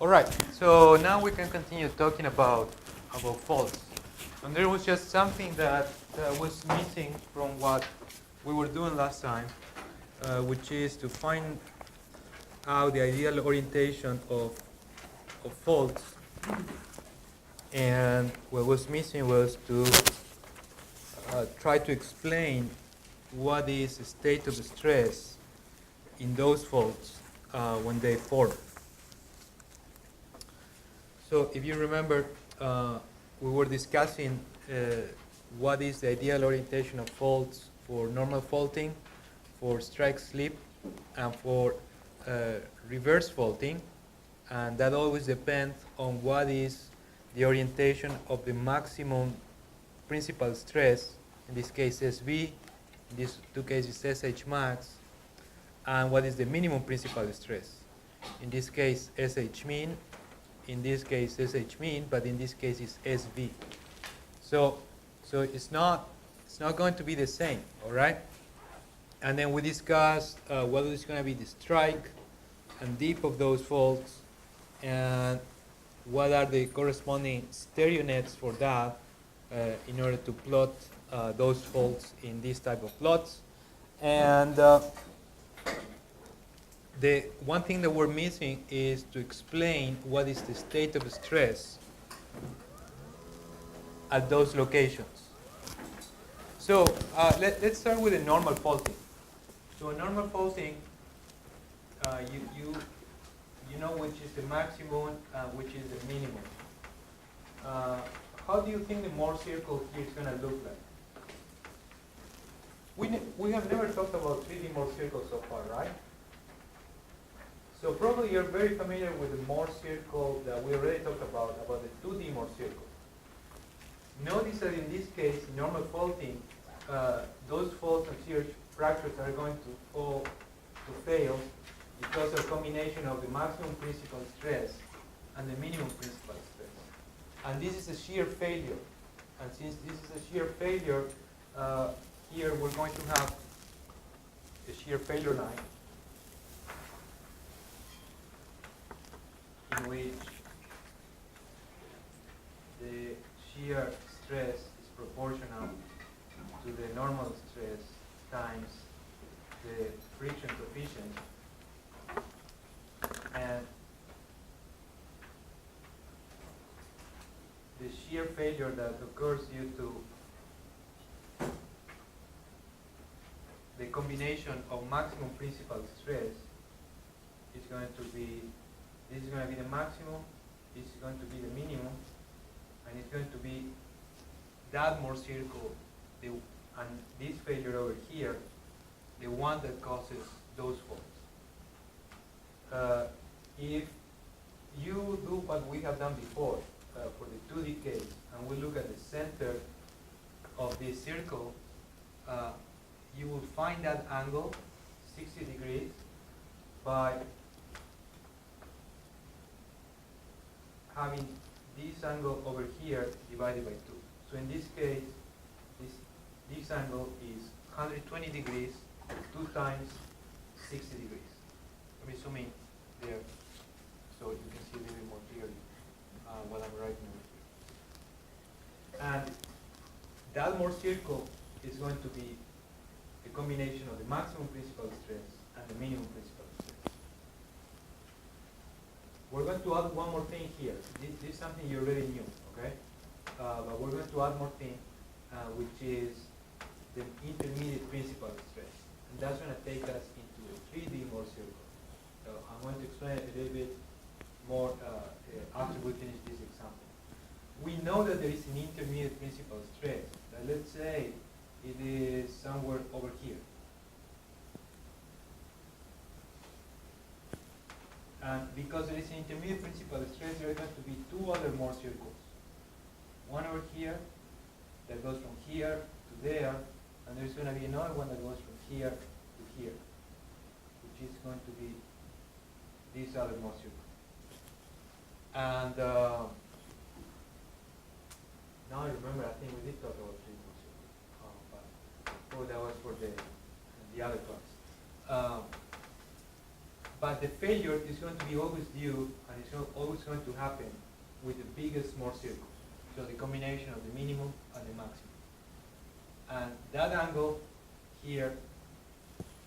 All right, so now we can continue talking about faults. And there was just something that was missing from what we were doing last time, which is to find out the ideal orientation of faults. And what was missing was to try to explain what is the state of stress in those faults when they form. So if you remember, we were discussing what is the ideal orientation of faults for normal faulting, for strike slip, and for reverse faulting. And that always depends on what is the orientation of the maximum principal stress, in this case SV, in these two cases SH max, and what is the minimum principal stress. In this case SH min, in this case SH min, but in this case it's SV. So it's not going to be the same, all right? And then we discussed what is going to be the strike and dip of those faults, and what are the corresponding stereo nets for that in order to plot those faults in this type of plots. And the one thing that we're missing is to explain what is the state of stress at those locations. So let's start with a normal faulting. So a normal faulting, you know which is the maximum, which is the minimum. How do you think the Mohr circle here is going to look like? We have never talked about 3D Mohr circles so far, right? So probably you're very familiar with the Mohr circle that we already talked about the 2D Mohr circle. Notice that in this case, in normal faulting, those faults and shear fractures are going to fail because of a combination of the maximum principal stress and the minimum principal stress. And this is a shear failure. And since this is a shear failure, here we're going to have a shear failure line in which the shear stress is proportional to the normal stress times the friction coefficient, and the shear failure that occurs due to the combination of maximum principal stress is going to be, this is going to be the maximum, this is going to be the minimum, and it's going to be that Mohr circle, and this failure over here, the one that causes those faults. If you do what we have done before for the 2D case, and we look at the center of this circle, you will find that angle, 60 degrees, by having this angle over here divided by 2. So in this case, this angle is 120 degrees, 2 times 60 degrees. Let me zoom in there so you can see a little bit more clearly what I'm writing over here. And that Mohr circle is going to be a combination of the maximum principal stress and the minimum principal stress. We're going to add one more thing here. This is something you already knew, okay? But we're going to add more thing, which is the intermediate principal stress. And that's going to take us into a 3D Mohr circle. So I'm going to explain it a little bit more after we finish this example. We know that there is an intermediate principal stress. Let's say it is somewhere over here. And because there is an intermediate principal stress, there are going to be 2 other Mohr circles. One over here that goes from here to there, and there's going to be another one that goes from here to here, which is going to be this other Mohr circle. And now I remember, I think we did talk about 3 Mohr circles, but that was for the other class. But the failure is going to be always due, and it's always going to happen with the biggest Mohr circle. So the combination of the minimum and the maximum. And that angle here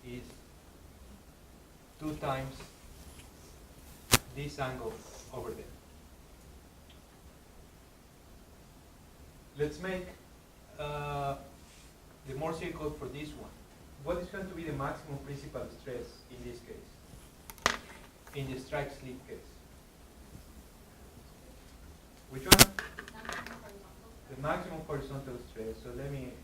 is 2 times this angle over there. Let's make the Mohr circle for this one. What is going to be the maximum principal stress in this case? In the strike slip case. Which one? The maximum horizontal stress. So let me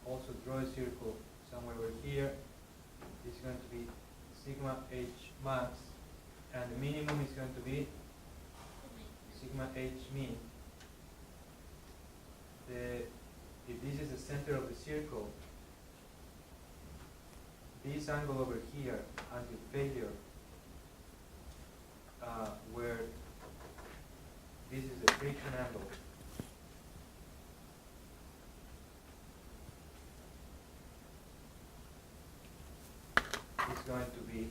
also draw a circle somewhere over here. It's going to be sigma h max, and the minimum is going to be sigma h min. If this is the center of the circle, this angle over here until failure, where this is the friction angle, is going to be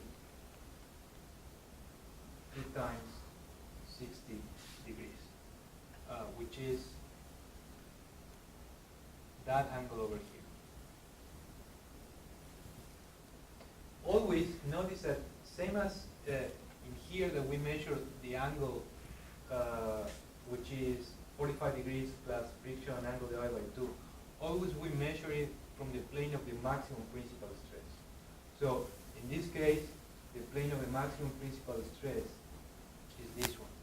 2 times 60 degrees, which is that angle over here. Always notice that same as in here that we measure the angle which is 45 degrees plus friction angle divided by 2, always we measure it from the plane of the maximum principal stress. So in this case, the plane of the maximum principal stress is this one.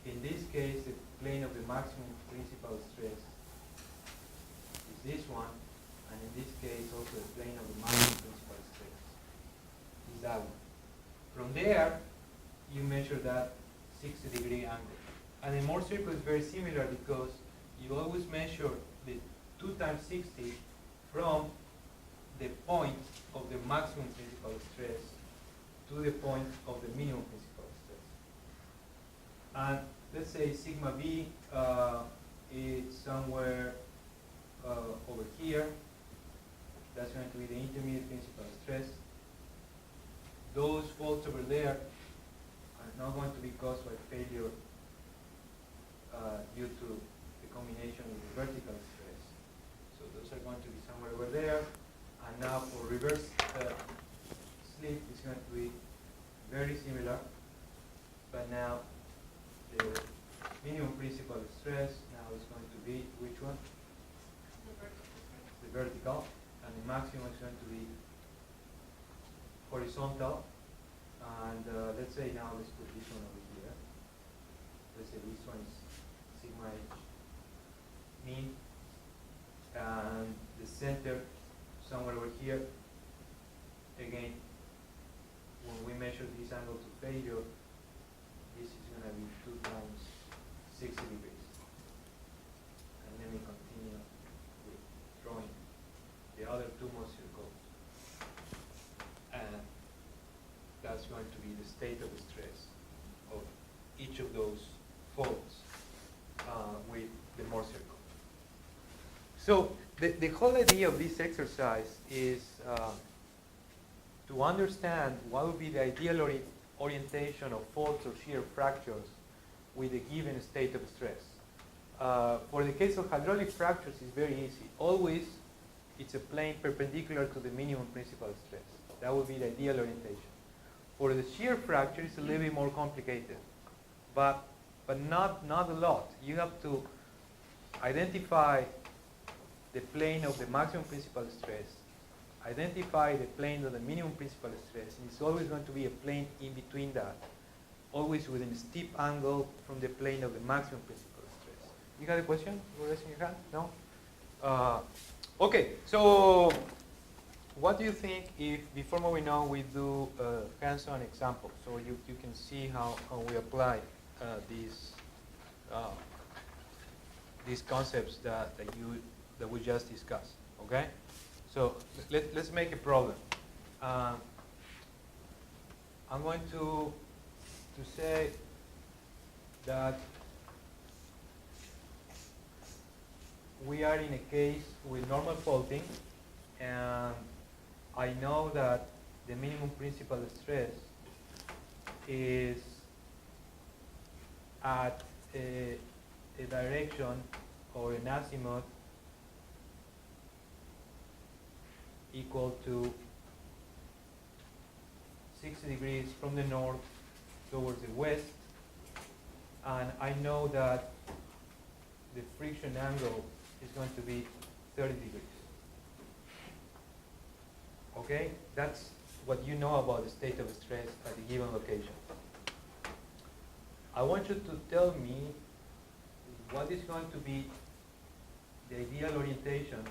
In this case, the plane of the maximum principal stress is this one, and in this case also the plane of the maximum principal stress is that one. From there, you measure that 60-degree angle. And the Mohr circle is very similar because you always measure the 2 times 60 from the point of the maximum principal stress to the point of the minimum principal stress. And let's say sigma b is somewhere over here. That's going to be the intermediate principal stress. Those faults over there are not going to be caused by failure due to the combination with the vertical stress. So those are going to be somewhere over there. And now for reverse slip, it's going to be very similar. But now the minimum principal stress now is going to be which one? The vertical. And the maximum is going to be horizontal. And let's say now let's put this one over here. Let's say this one is sigma h mean, and the center somewhere over here. Again, when we measure this angle to failure, this is going to be 2 times 60 degrees. And let me continue with drawing the other 2 more circles. And that's going to be the state of the stress of each of those faults with the Mohr circle. So the whole idea of this exercise is to understand what would be the ideal orientation of faults or shear fractures with a given state of stress. For the case of hydraulic fractures, it's very easy. Always, it's a plane perpendicular to the minimum principal stress. That would be the ideal orientation. For the shear fracture, it's a little bit more complicated, but not a lot. You have to identify the plane of the maximum principal stress, identify the plane of the minimum principal stress, and it's always going to be a plane in between that, always within a steep angle from the plane of the maximum principal stress. You got a question? You're raising your hand? No? Okay, so what do you think if, before moving on, we do a hands-on example, so you can see how we apply these concepts that we just discussed, okay? So let's make a problem. I'm going to say that we are in a case with normal faulting, and I know that the minimum principal stress is at a direction or an azimuth equal to 60 degrees from the north towards the west, and I know that the friction angle is going to be 30 degrees. Okay? That's what you know about the state of stress at a given location. I want you to tell me what is going to be the ideal orientation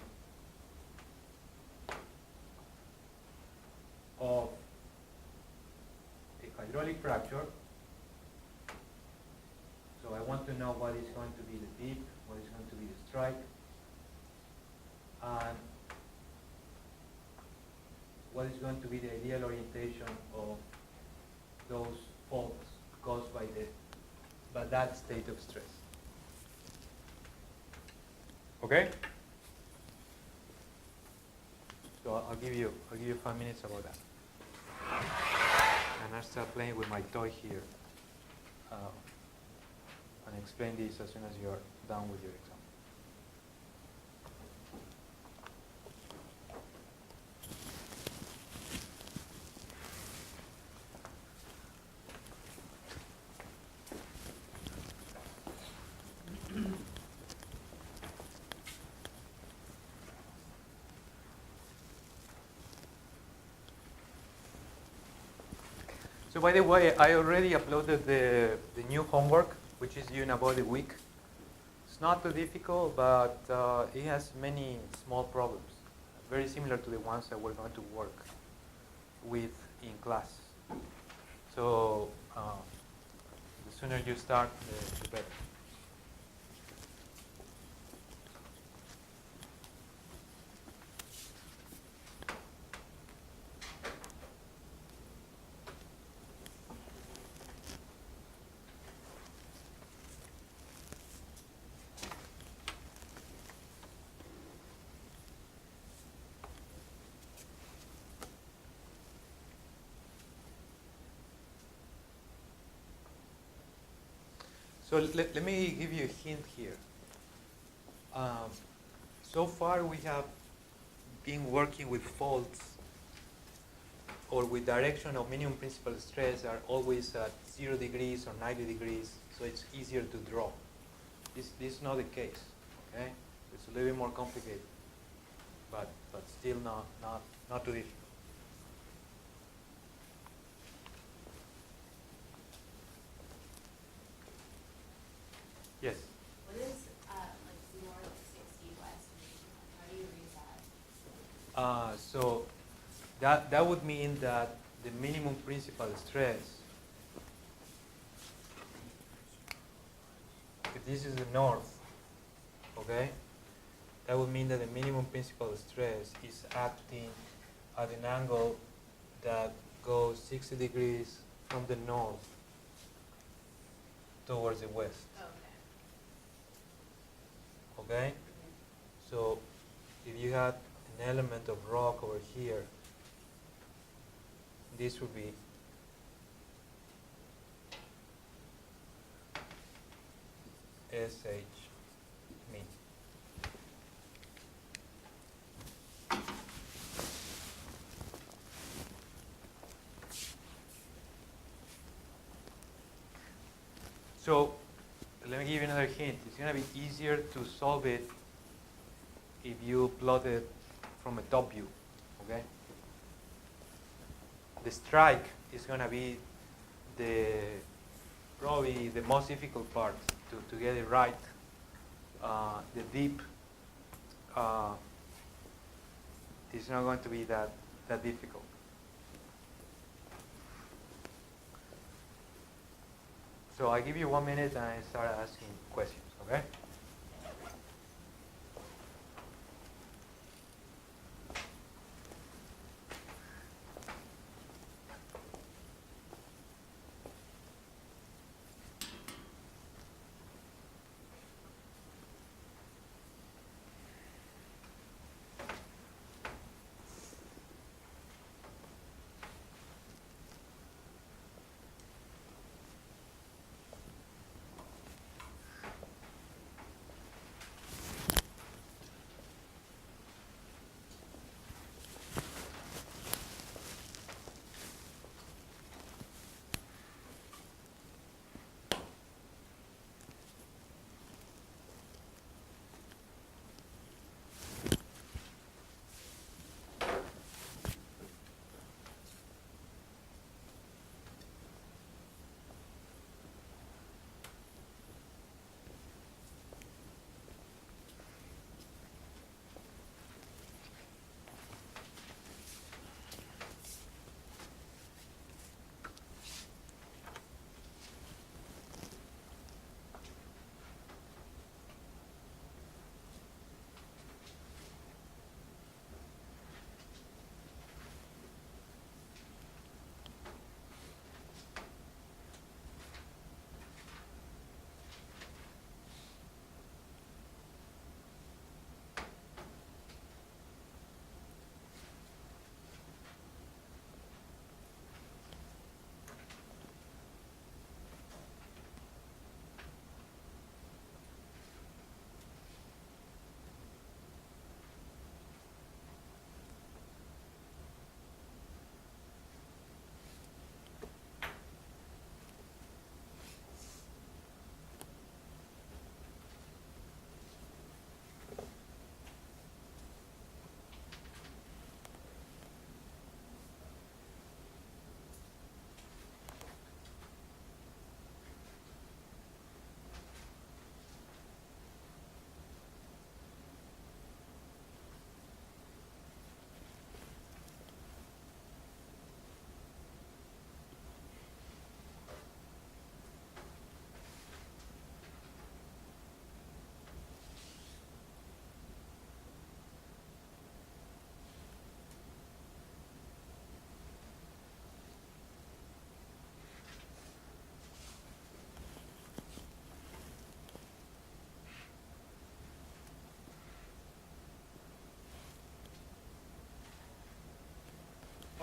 of a hydraulic fracture. So I want to know what is going to be the dip, what is going to be the strike, and what is going to be the ideal orientation of those faults caused by that state of stress. Okay? So I'll give you 5 minutes about that. And I'll start playing with my toy here and explain this as soon as you're done with your exam. So by the way, I already uploaded the new homework, which is due in about a week. It's not too difficult, but it has many small problems, very similar to the ones that we're going to work with in class. So the sooner you start, the better. So let me give you a hint here. So far we have been working with faults or with direction of minimum principal stress are always at 0 degrees or 90 degrees, so it's easier to draw. This is not the case, okay? It's a little bit more complicated, but still not too difficult. Yes? What is like north 60 west? How do you read that? So that would mean that the minimum principal stress, if this is the north, okay, that would mean that the minimum principal stress is acting at an angle that goes 60 degrees from the north towards the west. Okay. Okay? So if you had an element of rock over here, this would be SH mean. So let me give you another hint. It's going to be easier to solve it if you plot it from a top view, okay? The strike is going to be probably the most difficult part to get it right. The dip is not going to be that difficult. So I give you 1 minute and I start asking questions, okay?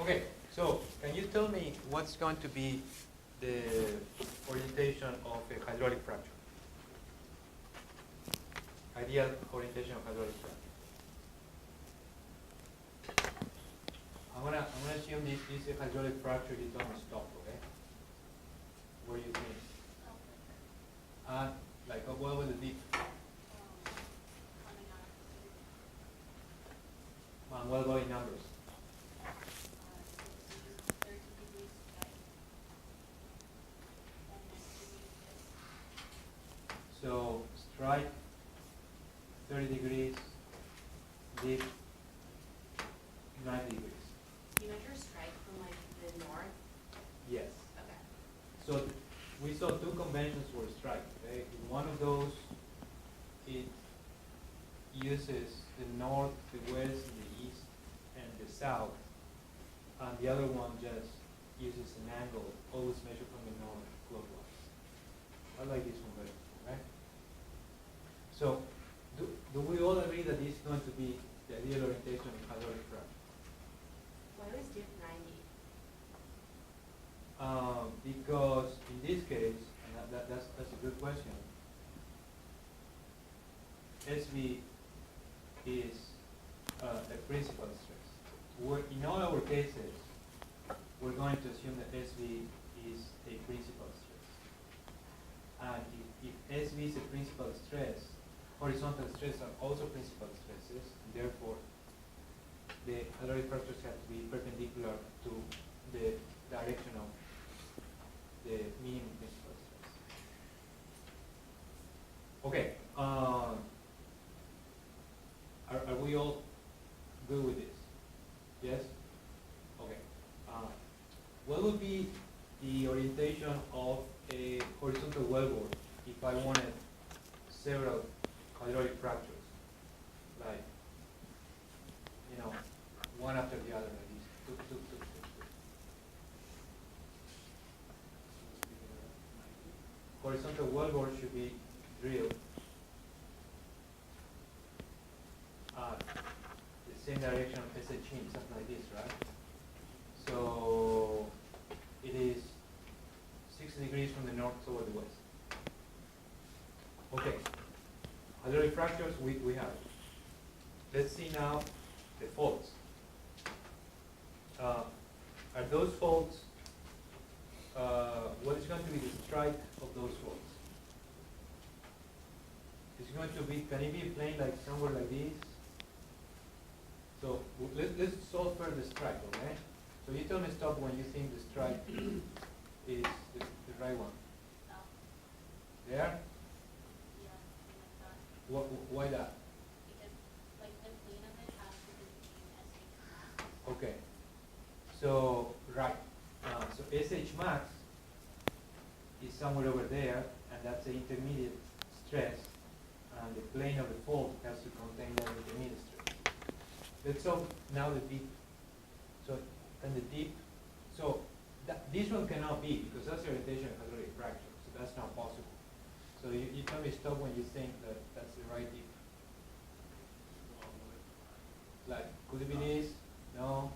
Okay, so can you tell me what's going to be the orientation of a hydraulic fracture? Ideal orientation of hydraulic fracture. I'm gonna assume this is a hydraulic fracture. You tell me stop, okay? What do you think? Like what was the deep? Coming out of And what about in numbers? 30 degrees strike. And then So strike 30 degrees, deep 90 degrees. you measure strike from like the north? Yes. Okay. So we saw two conventions for strike. Okay? In one of those, it uses the north, the west, the east, and the south. And the other one just uses an angle, always measured from the north clockwise. I like this one better, right? So, do we all agree that this is going to be the ideal orientation of hydraulic fracture? Why was dip 90? Because in this case, and that's a good question, SV is a principal stress. In all our cases, we're going to assume that SV is a principal stress. And if SV is a principal stress, horizontal stress are also principal stresses, and therefore the hydraulic fractures have to be perpendicular to the direction of the minimum principal stress. Okay, are we all good with this? Yes? Okay. What would be the orientation of a horizontal wellbore if I wanted several hydraulic fractures? Like, one after the other, like this. Tuk, tuk, tuk, tuk, tuk. Horizontal wellbore should be drilled the same direction of SH in, something like this, right? So it is 60 degrees from the north toward the west. Okay, hydraulic fractures we have. Let's see now the faults. Are those faults, what is going to be the strike of those faults? It's going to be, can it be a plane like somewhere like this? So let's solve for the strike, okay? So you tell me stop when you think the strike is the right one. Oh, There? yeah, like that. Why that? Because like the plane of it has to be between SH max. Okay. So, right. So SH max is somewhere over there, and that's the intermediate stress, and the plane of the fault has to contain that intermediate stress. Let's solve now the deep. So, and the deep, so this one cannot be, because that's the orientation of hydraulic fracture, so that's not possible. So you tell me stop when you think that that's the right deep. Like, could it be this? No,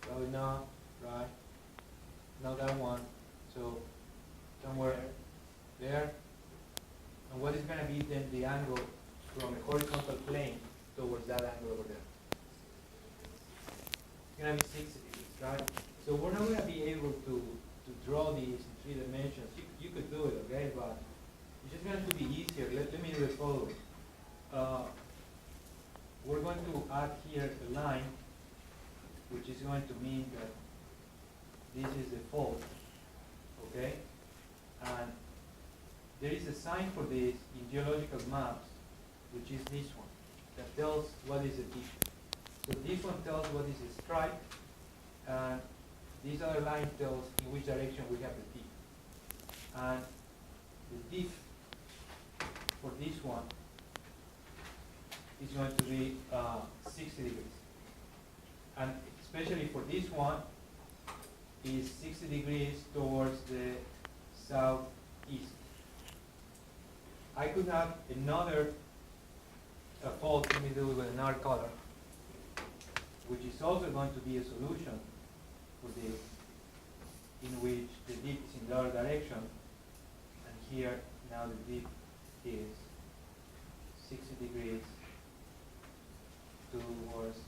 probably not, right? Not that one, so somewhere there. And what is going to be then the angle from the horizontal plane towards that angle over there? It's going to be 60 degrees, right? So we're not going to be able to draw these in 3 dimensions. You could do it, okay? But it's just going to be easier. Let me do the following. We're going to add here a line, which is going to mean that this is the fault, okay? And there is a sign for this in geological maps, which is this one, that tells what is a deep. So this one tells what is a strike, and this other line tells in which direction we have the deep. And the deep for this one is going to be 60 degrees. And especially for this one, is 60 degrees towards the southeast. I could have another fault, let me do it with another color, which is also going to be a solution for this, in which the dip is in the other direction, and here now the dip is 60 degrees towards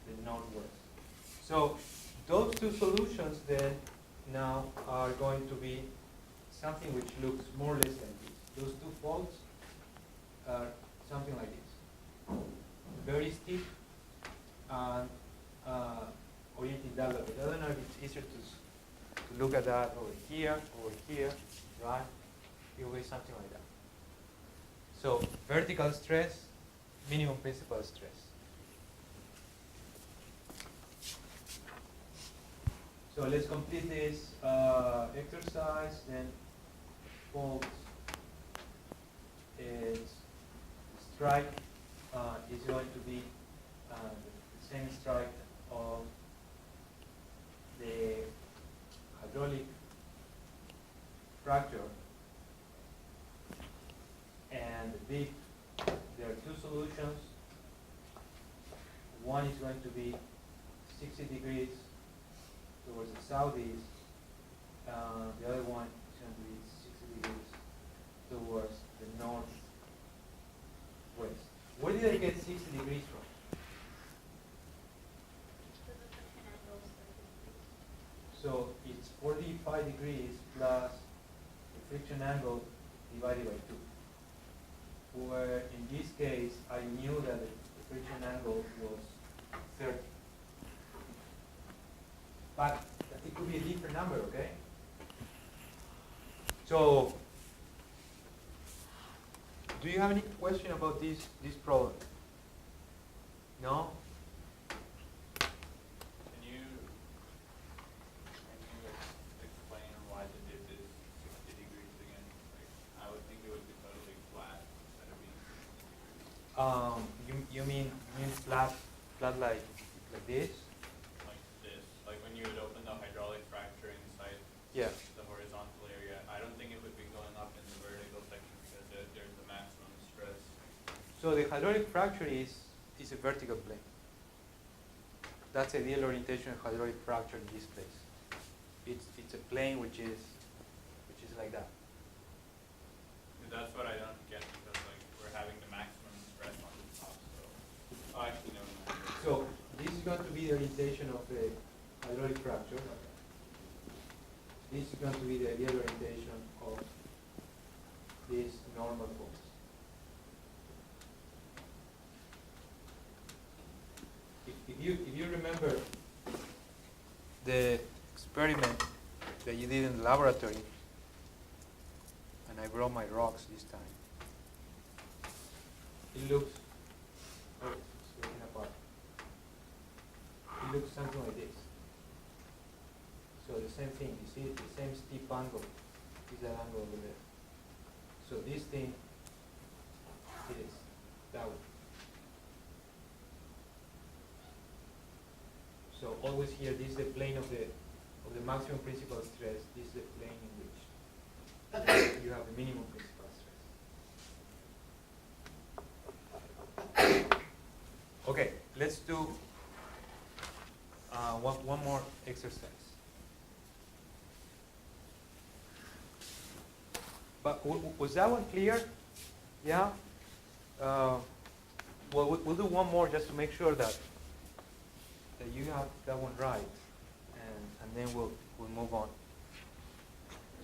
the northwest. So those two solutions then now are going to be something which looks more or less like this. Those two faults are something like this. Very steep and oriented that way. I don't know if it's easier to look at that over here, right? It will be something like that. So vertical stress, minimum principal stress. So let's complete this exercise. Then fault is strike is going to be the same strike of the hydraulic fracture, and the dip. There are two solutions. One is going to be 60 degrees towards the southeast. The other one is going to be 60 degrees towards the northwest. Where did I get 60 degrees from? So it's 45 degrees plus the friction angle divided by 2. Where in this case, I knew that the friction angle was 30. But it could be a different number, okay? So, do you have any question about this problem? No? Can you explain why the dip is 60 degrees again? Like, I would think it would be totally flat instead of being 60 degrees. You mean flat like this? Like this. Like when you would open the hydraulic fracture inside Yeah. the horizontal area, I don't think it would be going up in the vertical section because there's the maximum stress. So the hydraulic fracture is a vertical plane. That's ideal orientation of hydraulic fracture in this place. It's a plane which is like that. That's what I don't get because like we're having the maximum stress on the top. So actually never mind. So this is going to be the orientation of the hydraulic fracture. This is going to be the ideal orientation of this normal force. If you remember the experiment that you did in the laboratory, and I brought my rocks this time, it looks, oh, it's breaking apart. It looks something like this. So the same thing, you see the same steep angle is that angle over there. So this thing is that way. So always here, this is the plane of the maximum principal stress. This is the plane in which you have the minimum principal stress. Okay, let's do one more exercise. But was that one clear? Yeah? Well, we'll do one more just to make sure that you have that one right, and then we'll move on.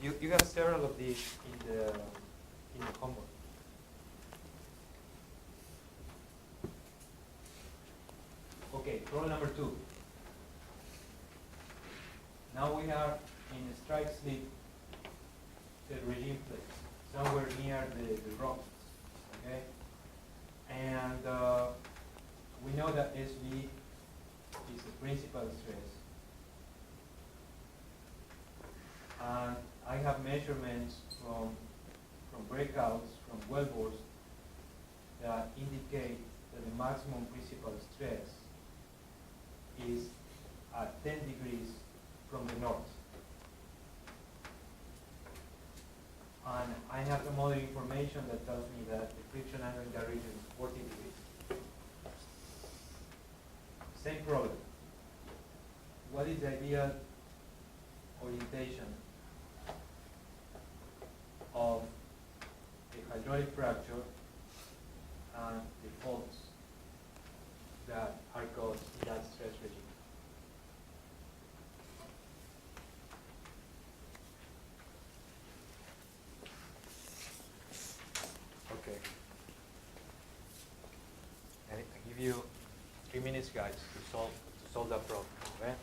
You have several of these in the homework. Okay, problem number 2. Now we are in a strike slip regime place, somewhere near the rock. Okay, and we know that SV is the principal stress, and I have measurements from breakouts from wellbores that indicate that the maximum principal stress is at 10 degrees from the north. And I have some other information that tells me that the friction angle in that region is 40 degrees. Same problem. What is the ideal orientation of a hydraulic fracture and the faults that are caused in that stress regime. Okay. And I give you 3 minutes, guys, to solve that problem. Okay?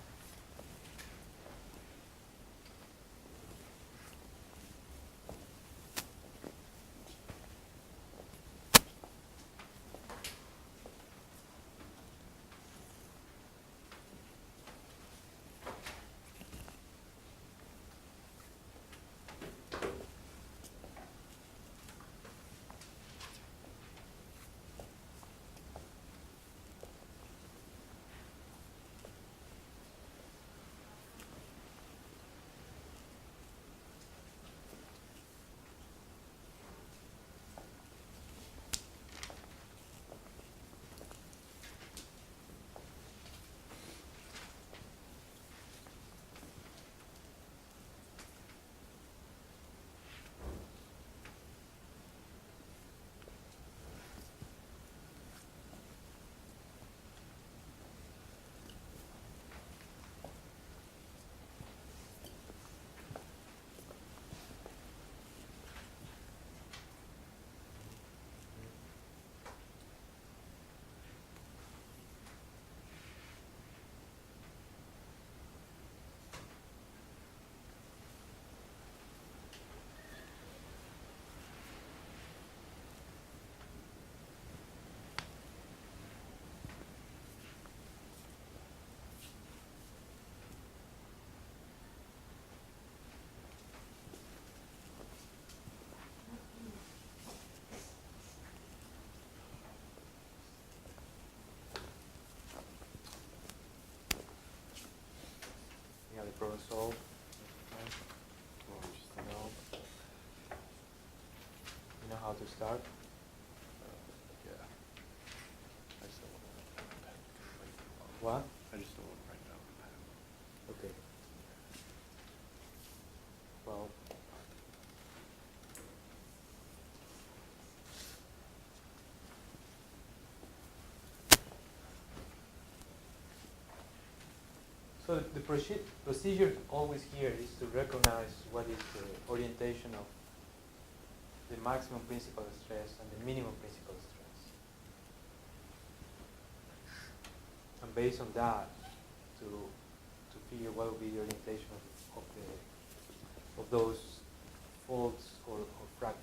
You have the problem solved. You know how to start. Yeah. I just don't want to write down the pen. What? I just don't want to write down the pen. Okay. Well, so the procedure always here is to recognize what is the orientation of the maximum principal stress and the minimum principal stress. And based on that, to figure what will be the orientation of those faults or fractures.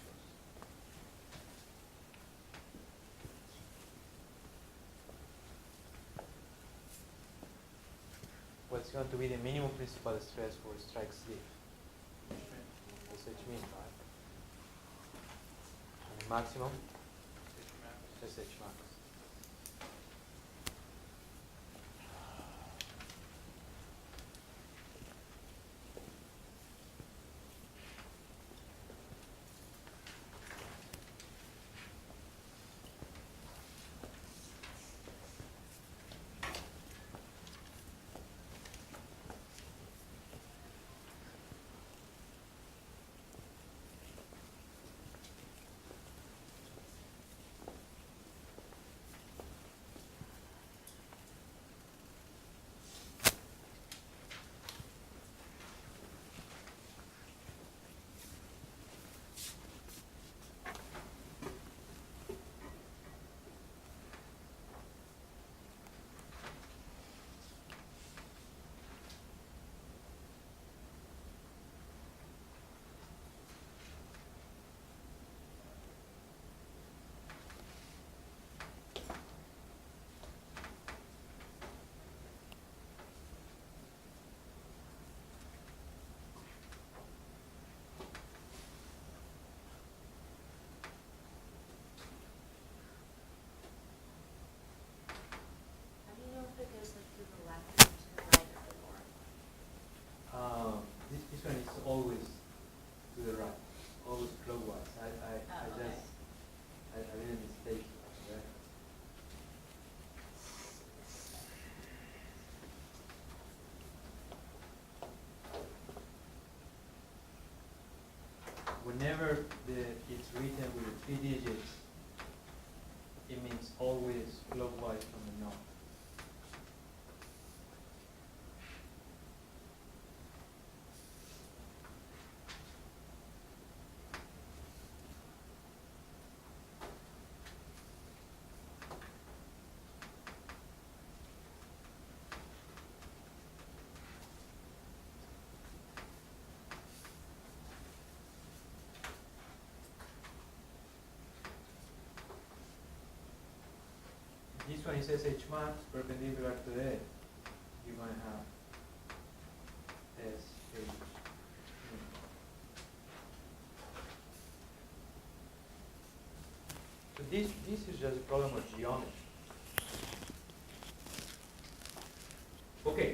What's going to be the minimum principal stress for strike slip? SH min, right? And the maximum? SH max. whenever it's written with 3 digits, it means always clockwise from the north. This one, it says H max perpendicular to the edge. You're going to have S, H. So this is just a problem of geometry. Okay.